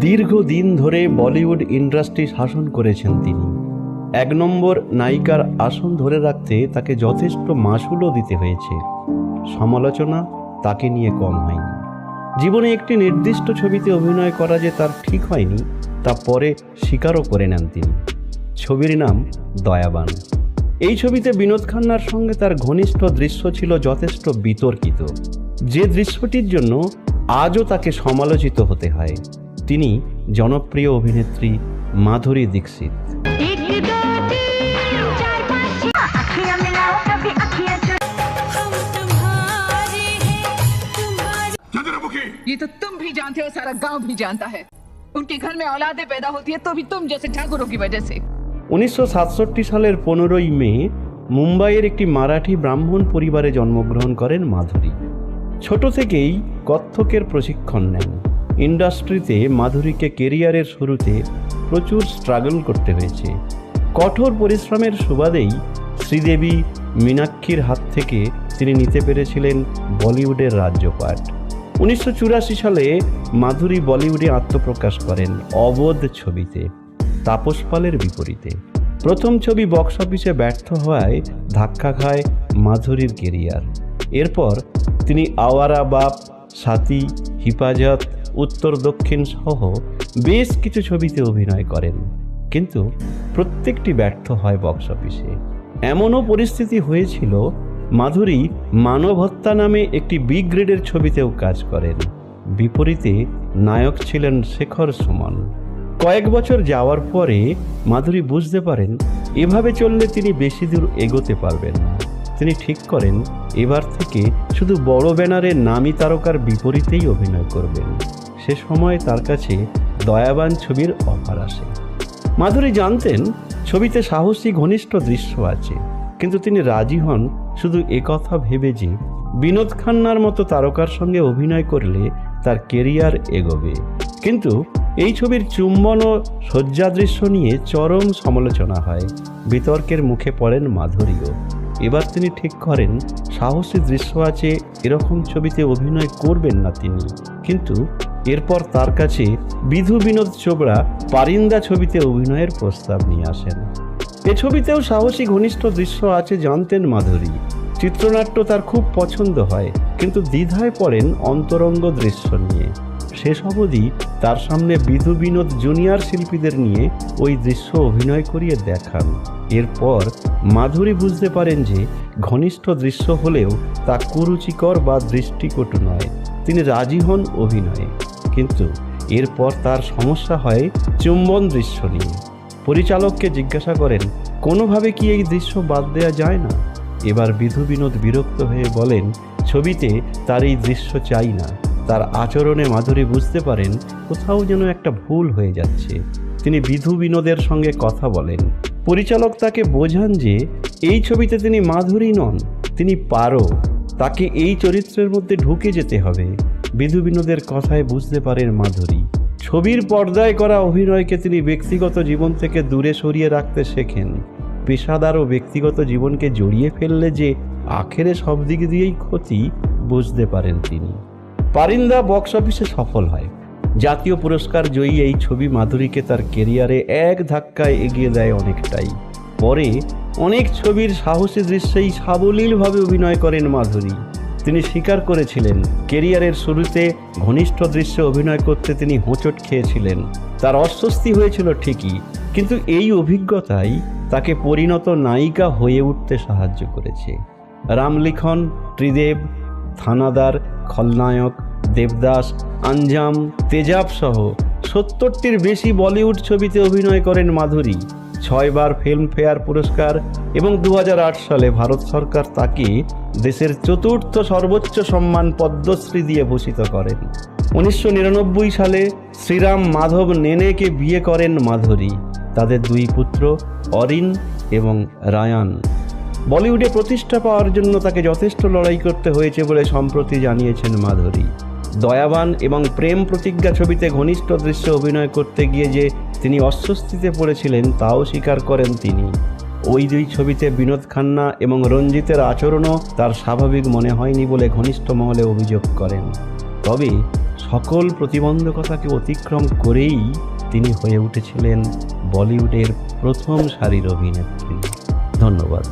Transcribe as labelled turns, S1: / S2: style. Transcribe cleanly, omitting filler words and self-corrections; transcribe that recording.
S1: দীর্ঘদিন ধরে বলিউড ইন্ডাস্ট্রি শাসন করেছেন তিনি। ১ নম্বর নায়িকার আসন ধরে রাখতে তাকে যথেষ্ট মাশুলও দিতে হয়েছে। সমালোচনা তাকে নিয়ে কম হয়নি। জীবনে একটি নির্দিষ্ট ছবিতে অভিনয় করা যে তার ঠিক হয়নি তা পরে স্বীকারও করে নেন তিনি। ছবির নাম দয়াবান। এই ছবিতে বিনোদ খান্নার সঙ্গে তার ঘনিষ্ঠ দৃশ্য ছিল যথেষ্ট বিতর্কিত, যে দৃশ্যটির জন্য আজও তাকে সমালোচিত হতে হয়। তিনি জনপ্রিয় অভিনেত্রী মাধুরী দীক্ষিত।
S2: ये तो तुम भी जानते हो, सारा गांव भी जानता है। उनके घर में औलादें पैदा होती है तो भी तुम जैसे ठाकुरों की वजह से।
S1: 1967 সালের 15ই মে মুম্বাইয়ের একটি মারাঠি ব্রাহ্মণ পরিবারে জন্মগ্রহণ করেন মাধুরী। ছোট থেকেই কত্থকের প্রশিক্ষণ নেন। ইন্ডাস্ট্রিতে মাধুরীকে কেরিয়ারের শুরুতে প্রচুর স্ট্রাগল করতে হয়েছে। কঠোর পরিশ্রমের সুবাদেই শ্রীদেবী মীনাক্ষীর হাত থেকে তিনি নিতে পেরেছিলেন বলিউডের রাজ্যপাট। 1984 সালে মাধুরী বলিউডে আত্মপ্রকাশ করেন অবোধ ছবিতে, তাপস পালের বিপরীতে। প্রথম ছবি বক্স অফিসে ব্যর্থ হওয়ায় ধাক্কা খায় মাধুরীর কেরিয়ার। এরপর তিনি আওয়ারা বাপ, সাথী, হিফাজত, উত্তর দক্ষিণ সহ বেশ কিছু ছবিতে অভিনয় করেন, কিন্তু প্রত্যেকটি ব্যর্থ হয় বক্স অফিসে। এমনও পরিস্থিতি হয়েছিল মাধুরী মানব হত্যা নামে একটি বি গ্রেডের ছবিতেও কাজ করেন। বিপরীতে নায়ক ছিলেন শেখর সুমন। কয়েক বছর যাওয়ার পরে মাধুরী বুঝতে পারেন এভাবে চললে তিনি বেশি দূর এগোতে পারবেন না। তিনি ঠিক করেন এবার থেকে শুধু বড় ব্যানারে নামী তারকার বিপরীতেই অভিনয় করবেন। সে সময় তার কাছে দয়াবান ছবির অফার আসে। মাধুরী জানতেন ছবিতে সাহসী ঘনিষ্ঠ দৃশ্য আছে, কিন্তু তিনি রাজি হন শুধু একথা ভেবে যে বিনোদ খান্নার মতো তারকার সঙ্গে অভিনয় করলে তার কেরিয়ার এগোবে। কিন্তু এই ছবির চুম্বন ও শয্যা দৃশ্য নিয়ে চরম সমালোচনা হয়। বিতর্কের মুখে পড়েন মাধুরীও। এবার তিনি ঠিক করেন সাহসী দৃশ্য আছে এরকম ছবিতে অভিনয় করবেন না তিনি। কিন্তু এরপর তার কাছে বিধু বিনোদ চোপড়া পারিন্দা ছবিতে অভিনয়ের প্রস্তাব নিয়ে আসেন। এ ছবিতেও সাহসী ঘনিষ্ঠ দৃশ্য আছে জানতেন মাধুরী। চিত্রনাট্য তার খুব পছন্দ হয়, কিন্তু দ্বিধায় পড়েন অন্তরঙ্গ দৃশ্য নিয়ে। শেষ অবধি তার সামনে বিধু বিনোদ জুনিয়র শিল্পীদের নিয়ে ওই দৃশ্য অভিনয় করিয়ে দেখান। এরপর মাধুরী বুঝতে পারেন যে ঘনিষ্ঠ দৃশ্য হলেও তা কুরুচিকর বা দৃষ্টিকটু নয়। তিনি রাজি হন অভিনয়ে, কিন্তু এরপর তার সমস্যা হয় চুম্বন দৃশ্য নিয়ে। পরিচালককে জিজ্ঞাসা করেন কোনোভাবে কি এই দৃশ্য বাদ দেওয়া যায় না। এবার বিধু বিনোদ বিরক্ত হয়ে বলেন ছবিতে তার এই দৃশ্য চাই না। তার আচরণে মাধুরী বুঝতে পারেন কোথাও যেন একটা ভুল হয়ে যাচ্ছে। তিনি বিধু বিনোদের সঙ্গে কথা বলেন। পরিচালক তাকে বোঝান যে এই ছবিতে তিনি মাধুরী নন, তিনি পারো। তাকে এই চরিত্রের মধ্যে ঢুকে যেতে হবে। বিধু বিনোদের কথায় বুঝতে পারেন মাধুরী। ছবির পর্দায় করা অভিনয়কে তিনি ব্যক্তিগত জীবন থেকে দূরে সরিয়ে রাখতে শেখেন। পেশাদার ও ব্যক্তিগত জীবনকে জড়িয়ে ফেললে যে আখেরে সব দিক দিয়েই ক্ষতি বুঝতে পারেন তিনি। পারিন্দা বক্স অফিসে সফল হয়। জাতীয় পুরস্কার জয়ী এই ছবি মাধুরীকে তার কেরিয়ারে এক ধাক্কায় এগিয়ে দেয় অনেকটাই। পরে অনেক ছবির সাহসী দৃশ্যেই সাবলীলভাবে অভিনয় করেন মাধুরী। তিনি স্বীকার করেছিলেন কেরিয়ারের শুরুতে ঘনিষ্ঠ দৃশ্যে অভিনয় করতে তিনি হোঁচট খেয়েছিলেন। তার অস্বস্তি হয়েছিল ঠিকই, কিন্তু এই অভিজ্ঞতাই তাকে পরিণত নায়িকা হয়ে উঠতে সাহায্য করেছে। রামলিখন, ত্রিদেব, থানাদার, খলনায়ক, দেবদাস, আঞ্জাম, তেজাব সহ 70টির বেশি বলিউড ছবিতে অভিনয় করেন মাধুরী। 6 বার ফিল্মফেয়ার পুরস্কার এবং 2008 সালে ভারত সরকার তাকে দেশের 4র্থ সর্বোচ্চ সম্মান পদ্মশ্রী দিয়ে ভূষিত করেন। 1999 সালে শ্রীরাম মাধব নেনেকে বিয়ে করেন মাধুরী। তাদের 2 পুত্র অরিন এবং রায়ান। বলিউডে প্রতিষ্ঠা পাওয়ার জন্য তাকে যথেষ্ট লড়াই করতে হয়েছে বলে সম্প্রতি জানিয়েছেন মাধুরী। দয়াবান এবং প্রেম প্রতিজ্ঞা ছবিতে ঘনিষ্ঠ দৃশ্যে অভিনয় করতে গিয়ে যে তিনি অস্বস্তিতে পড়েছিলেন তাও স্বীকার করেন তিনি। ওই 2 ছবিতে বিনোদ খান্না এবং রঞ্জিতের আচরণও তার স্বাভাবিক মনে হয়নি বলে ঘনিষ্ঠ মহলে অভিযোগ করেন। তবে সকল প্রতিবন্ধকতাকে অতিক্রম করেই তিনি হয়ে উঠেছিলেন বলিউডের প্রথম সারির অভিনেত্রী। ধন্যবাদ।